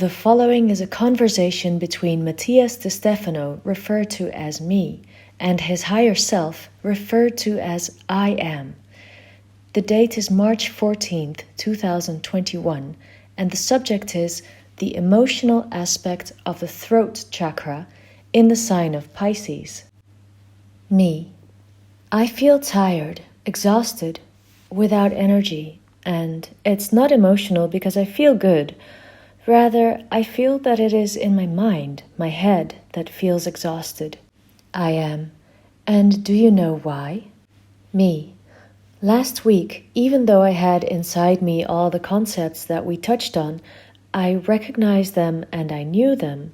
The following is a conversation between Matías De Stefano, referred to as me, and his higher self, referred to as I am. The date is March 14th, 2021, and the subject is the emotional aspect of the throat chakra in the sign of Pisces. Me. I feel tired, exhausted, without energy, and it's not emotional because I feel good. Rather, I feel that it is in my mind, my head, that feels exhausted. I am. And do you know why? Me. Last week, even though I had inside me all the concepts that we touched on, I recognized them and I knew them.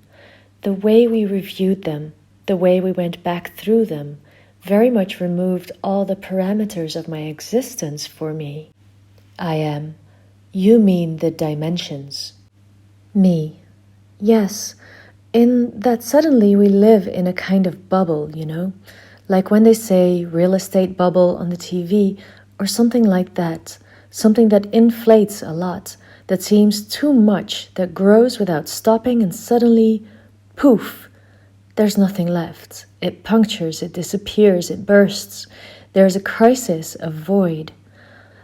The way we reviewed them, the way we went back through them, very much removed all the parameters of my existence for me. I am. You mean the dimensions. Me. Yes, in that suddenly we live in a kind of bubble, like when they say real estate bubble on the TV or something like that, something that inflates a lot, that seems too much, that grows without stopping and suddenly, poof, there's nothing left. It punctures, it disappears, it bursts. There's a crisis, a void.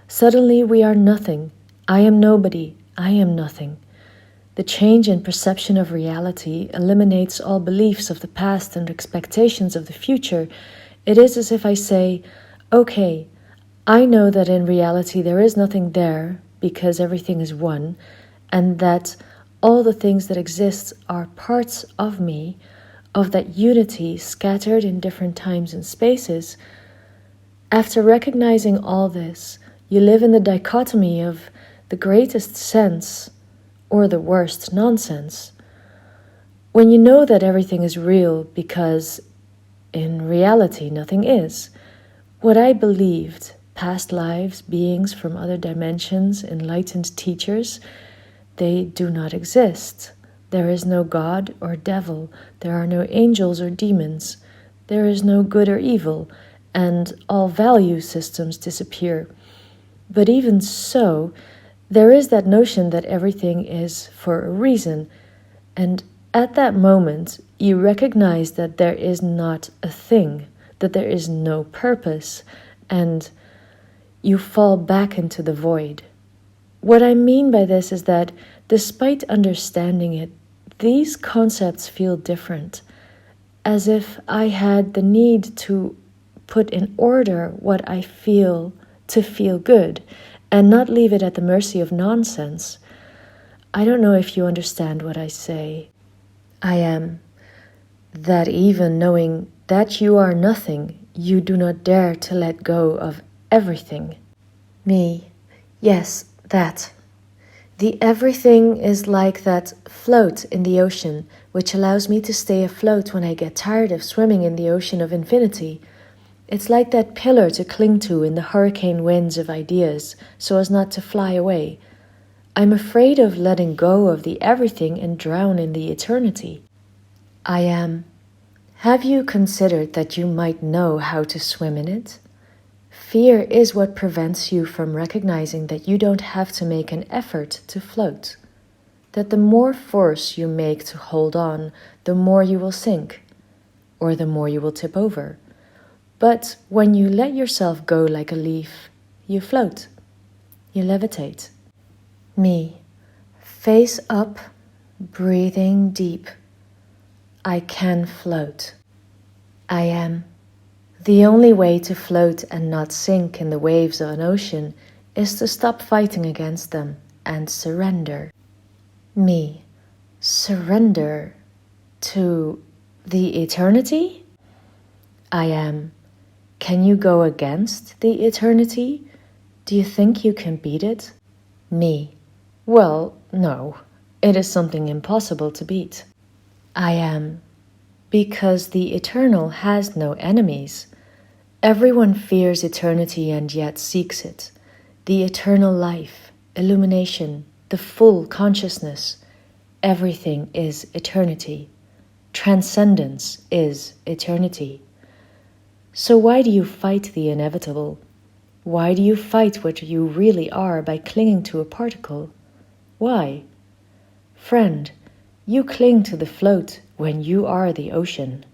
Suddenly we are nothing. I am nobody. I am nothing. The change in perception of reality eliminates all beliefs of the past and expectations of the future. It is as if I say, okay, I know that in reality there is nothing there because everything is one, and that all the things that exist are parts of me, of that unity scattered in different times and spaces. After recognizing all this, you live in the dichotomy of the greatest sense or the worst nonsense. When you know that everything is real because in reality nothing is, what I believed, past lives, beings from other dimensions, enlightened teachers, they do not exist. There is no God or devil, there are no angels or demons, there is no good or evil, and all value systems disappear. But even so, there is that notion that everything is for a reason, and at that moment you recognize that there is not a thing, that there is no purpose, and you fall back into the void. What I mean by this is that despite understanding it, these concepts feel different, as if I had the need to put in order what I feel to feel good, and not leave it at the mercy of nonsense. I don't know if you understand what I say. I am. That even knowing that you are nothing, you do not dare to let go of everything. Me. Yes, that. The everything is like that float in the ocean, which allows me to stay afloat when I get tired of swimming in the ocean of infinity. It's like that pillar to cling to in the hurricane winds of ideas, so as not to fly away. I'm afraid of letting go of the everything and drown in the eternity. I am. Have you considered that you might know how to swim in it? Fear is what prevents you from recognizing that you don't have to make an effort to float. That the more force you make to hold on, the more you will sink, or the more you will tip over. But when you let yourself go like a leaf, you float, you levitate. Me, face up, breathing deep. I can float. I am. The only way to float and not sink in the waves of an ocean is to stop fighting against them and surrender. Me, surrender to the eternity? I am. Can you go against the eternity? Do you think you can beat it? Me. Well, no. It is something impossible to beat. I am. Because the eternal has no enemies. Everyone fears eternity and yet seeks it. The eternal life, illumination, the full consciousness. Everything is eternity. Transcendence is eternity. So why do you fight the inevitable? Why do you fight what you really are by clinging to a particle? Why? friend. You cling to the float when you are the ocean.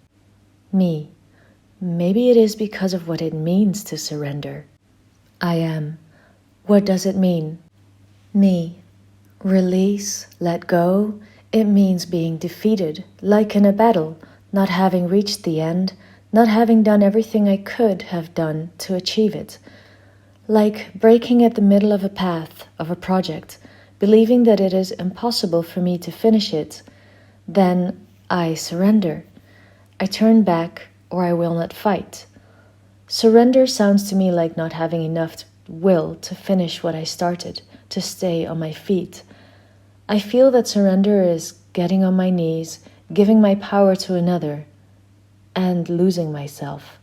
Me. Maybe it is because of what it means to surrender. I am. What does it mean? Me. Release, let go. It means being defeated, like in a battle, not having reached the end, not having done everything I could have done to achieve it. Like breaking at the middle of a path, of a project, believing that it is impossible for me to finish it. Then I surrender. I turn back, or I will not fight. Surrender sounds to me like not having enough will to finish what I started, to stay on my feet. I feel that surrender is getting on my knees, giving my power to another, and losing myself.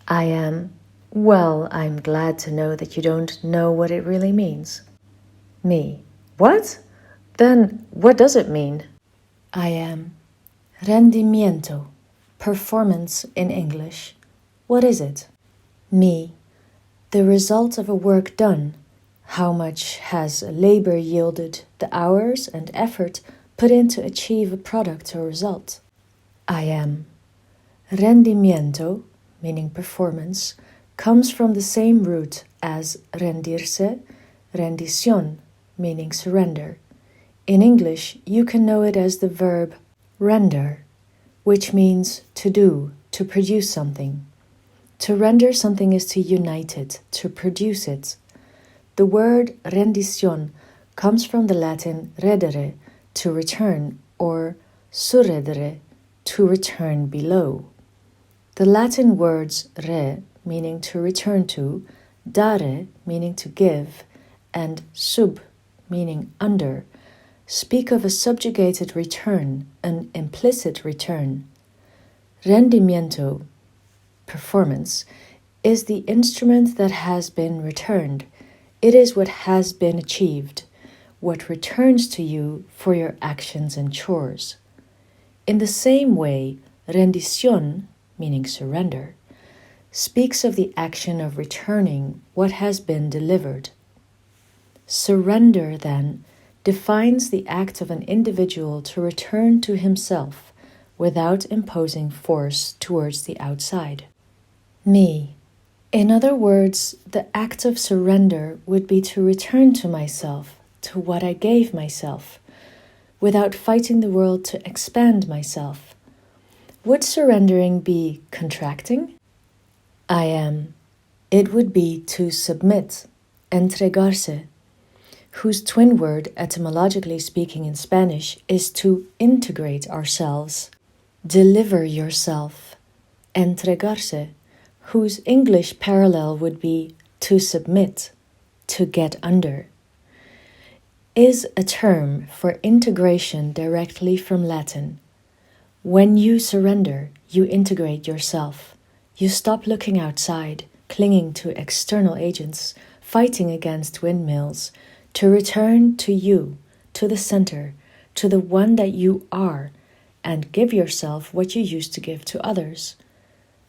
I am. Well, I'm glad to know that you don't know what it really means. Me. What? Then what does it mean? I am. Rendimiento. Performance in English. What is it? Me. The result of a work done. How much has labor yielded, the hours and effort put in to achieve a product or result. I am. Rendimiento, meaning performance, comes from the same root as rendirse, rendición, meaning surrender. In English, you can know it as the verb render, which means to do, to produce something. To render something is to unite it, to produce it. The word rendición comes from the Latin redere, to return, or surredere, to return below. The Latin words re, meaning to return to, dare, meaning to give, and sub, meaning under, speak of a subjugated return, an implicit return. Rendimiento, performance, is the instrument that has been returned. It is what has been achieved, what returns to you for your actions and chores. In the same way, rendición, meaning surrender, speaks of the action of returning what has been delivered. Surrender, then, defines the act of an individual to return to himself without imposing force towards the outside. Me. In other words, the act of surrender would be to return to myself, to what I gave myself, without fighting the world to expand myself. Would surrendering be contracting? I am. It would be to submit, entregarse, whose twin word, etymologically speaking in Spanish, is to integrate ourselves. Deliver yourself, entregarse, whose English parallel would be to submit, to get under, is a term for integration directly from Latin. When you surrender, you integrate yourself. You stop looking outside, clinging to external agents, fighting against windmills, to return to you, to the center, to the one that you are, and give yourself what you used to give to others.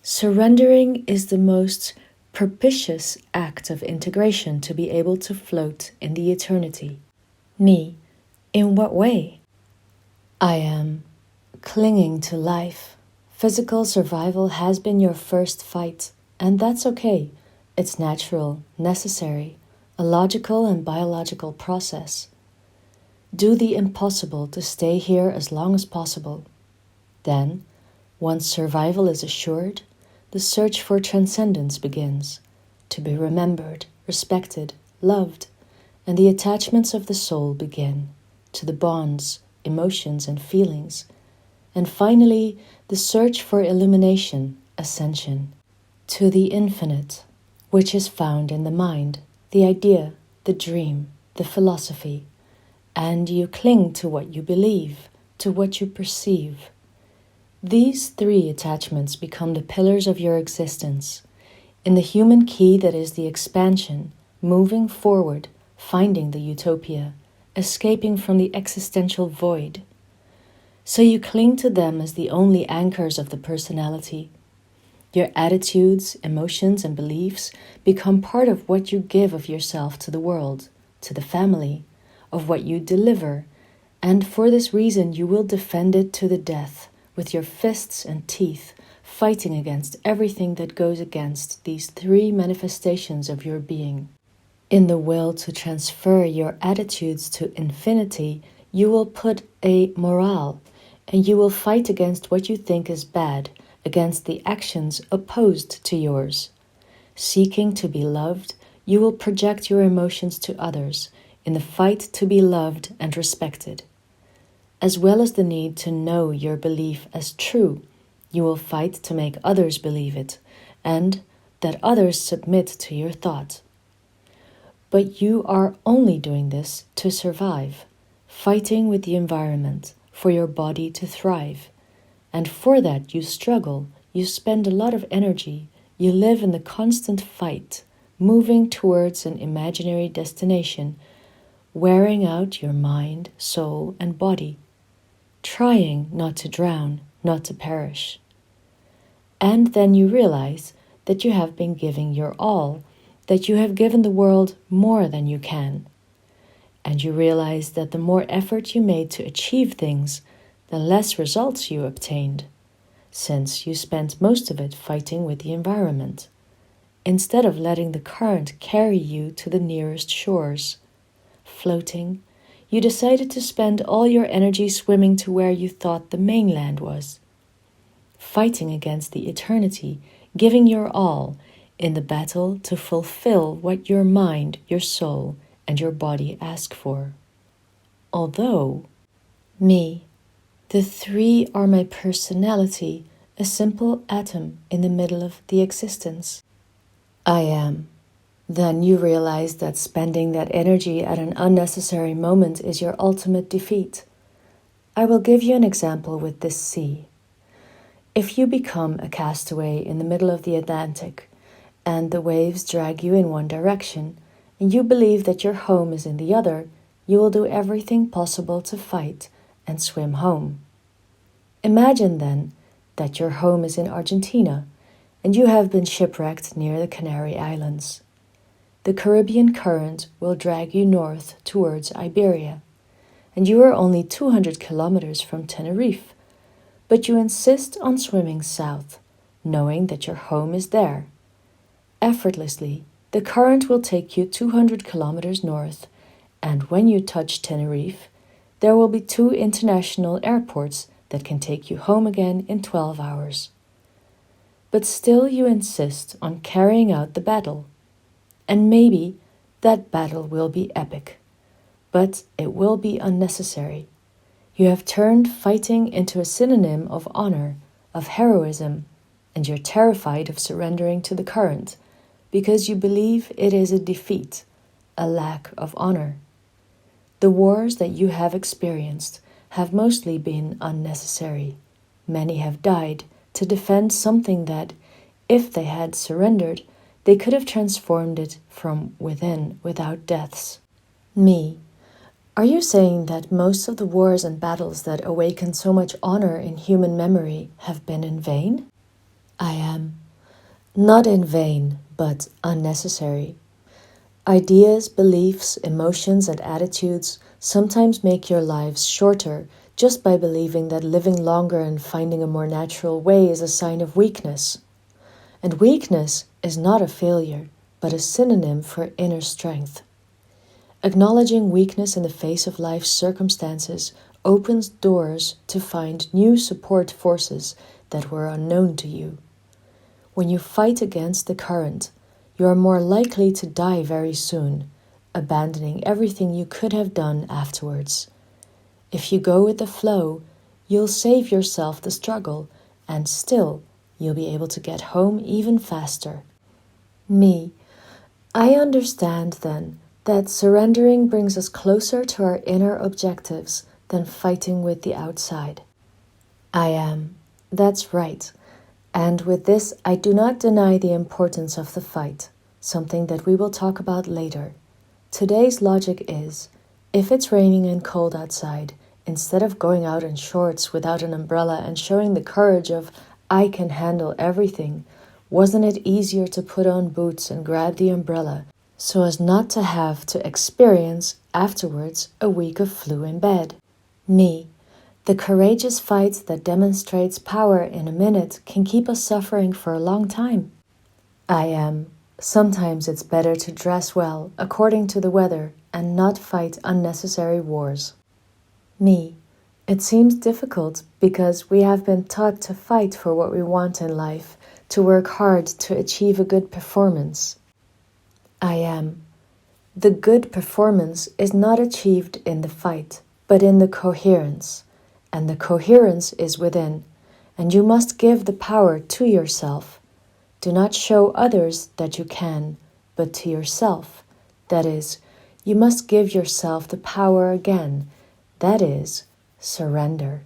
Surrendering is the most propitious act of integration to be able to float in the eternity. Me. In what way? I am. Clinging to life. Physical survival has been your first fight, and that's okay. It's natural, necessary, a logical and biological process. Do the impossible to stay here as long as possible. Then, once survival is assured, the search for transcendence begins, to be remembered, respected, loved, and the attachments of the soul begin, to the bonds, emotions, and feelings, and finally the search for illumination, ascension, to the infinite, which is found in the mind, the idea, the dream, the philosophy, and you cling to what you believe, to what you perceive. These three attachments become the pillars of your existence. In the human key that is the expansion, moving forward, finding the utopia, escaping from the existential void. So you cling to them as the only anchors of the personality. Your attitudes, emotions, and beliefs become part of what you give of yourself to the world, to the family, of what you deliver, And for this reason you will defend it to the death, with your fists and teeth, fighting against everything that goes against these three manifestations of your being. In the will to transfer your attitudes to infinity, you will put a morale, and you will fight against what you think is bad, against the actions opposed to yours. Seeking to be loved, you will project your emotions to others in the fight to be loved and respected. As well as the need to know your belief as true, you will fight to make others believe it, and that others submit to your thought. But you are only doing this to survive, fighting with the environment for your body to thrive. And for that you struggle, you spend a lot of energy, you live in the constant fight, moving towards an imaginary destination, wearing out your mind, soul, and body, trying not to drown, not to perish. And then you realize that you have been giving your all, that you have given the world more than you can. And you realize that the more effort you made to achieve things, the less results you obtained, since you spent most of it fighting with the environment, instead of letting the current carry you to the nearest shores. Floating, you decided to spend all your energy swimming to where you thought the mainland was, fighting against the eternity, giving your all in the battle to fulfill what your mind, your soul, and your body ask for. Although, me, the three are my personality, a simple atom in the middle of the existence. I am. Then you realize that spending that energy at an unnecessary moment is your ultimate defeat. I will give you an example with this sea. If you become a castaway in the middle of the Atlantic, and the waves drag you in one direction, and you believe that your home is in the other, you will do everything possible to fight and swim home. Imagine then that your home is in Argentina, and you have been shipwrecked near the Canary Islands. The Caribbean current will drag you north towards Iberia, and you are only 200 kilometers from Tenerife, but you insist on swimming south, knowing that your home is there. Effortlessly, the current will take you 200 kilometers north, and when you touch Tenerife, there will be 2 international airports that can take you home again in 12 hours. But still you insist on carrying out the battle. And maybe that battle will be epic, but it will be unnecessary. You have turned fighting into a synonym of honor, of heroism, and you're terrified of surrendering to the current because you believe it is a defeat, a lack of honor. The wars that you have experienced have mostly been unnecessary. Many have died to defend something that, if they had surrendered, they could have transformed it from within without deaths. Me, are you saying that most of the wars and battles that awaken so much honor in human memory have been in vain? I am. Not in vain, but unnecessary. Ideas, beliefs, emotions, and attitudes sometimes make your lives shorter just by believing that living longer and finding a more natural way is a sign of weakness. And weakness is not a failure, but a synonym for inner strength. Acknowledging weakness in the face of life's circumstances opens doors to find new support forces that were unknown to you. When you fight against the current, you are more likely to die very soon, abandoning everything you could have done afterwards. If you go with the flow, you'll save yourself the struggle, and still you'll be able to get home even faster. Me, I understand then that surrendering brings us closer to our inner objectives than fighting with the outside. I am. That's right. And with this, I do not deny the importance of the fight, something that we will talk about later. Today's logic is, if it's raining and cold outside, instead of going out in shorts without an umbrella and showing the courage of I can handle everything, wasn't it easier to put on boots and grab the umbrella so as not to have to experience afterwards a week of flu in bed? Me. The courageous fight that demonstrates power in a minute can keep us suffering for a long time. I am. Sometimes it's better to dress well according to the weather and not fight unnecessary wars. Me. It seems difficult because we have been taught to fight for what we want in life, to work hard to achieve a good performance. I am. The good performance is not achieved in the fight, but in the coherence. And the coherence is within, and you must give the power to yourself. Do not show others that you can, but to yourself. That is, you must give yourself the power again. That is, surrender.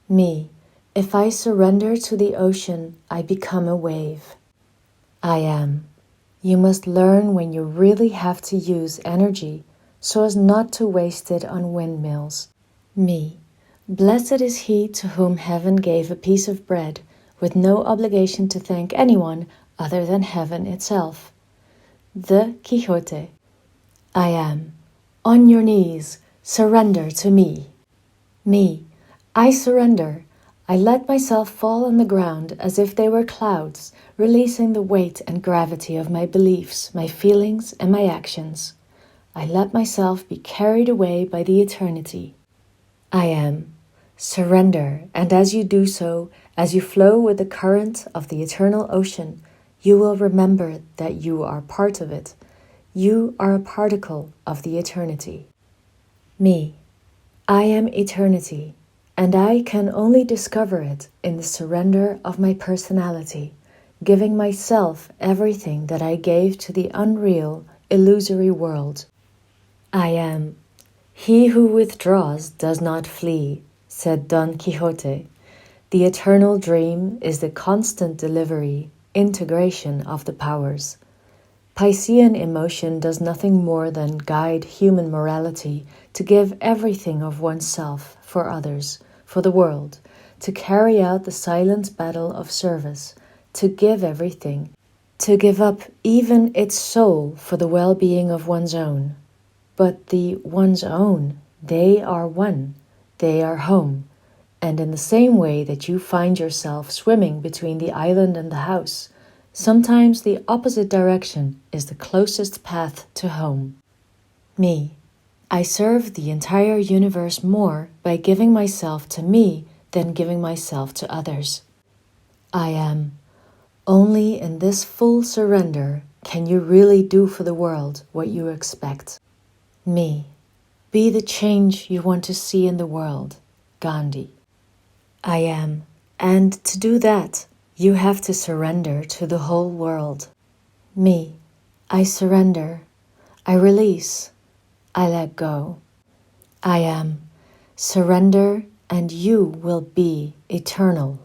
Me. If I surrender to the ocean, I become a wave. I am. You must learn when you really have to use energy, so as not to waste it on windmills. Me. Blessed is he to whom heaven gave a piece of bread, with no obligation to thank anyone other than heaven itself. The Quixote. I am. On your knees, surrender to me. Me. I surrender. I let myself fall on the ground as if they were clouds, releasing the weight and gravity of my beliefs, my feelings, and my actions. I let myself be carried away by the eternity. I am. Surrender, and as you do so, as you flow with the current of the eternal ocean, you will remember that you are part of it. You are a particle of the eternity. Me. I am eternity, and I can only discover it in the surrender of my personality, giving myself everything that I gave to the unreal, illusory world. I am. He who withdraws does not flee, said Don Quixote. The eternal dream is the constant delivery, integration of the powers. Piscean emotion does nothing more than guide human morality to give everything of oneself for others, for the world, to carry out the silent battle of service, to give everything, to give up even its soul for the well-being of one's own. But the one's own, they are one, they are home, and in the same way that you find yourself swimming between the island and the house, sometimes the opposite direction is the closest path to home. Me. I serve the entire universe more by giving myself to me than giving myself to others. I am. Only in this full surrender can you really do for the world what you expect. Me. Be the change you want to see in the world. Gandhi. I am. And to do that, you have to surrender to the whole world. Me. I surrender. I release. I let go. I am. Surrender and you will be eternal.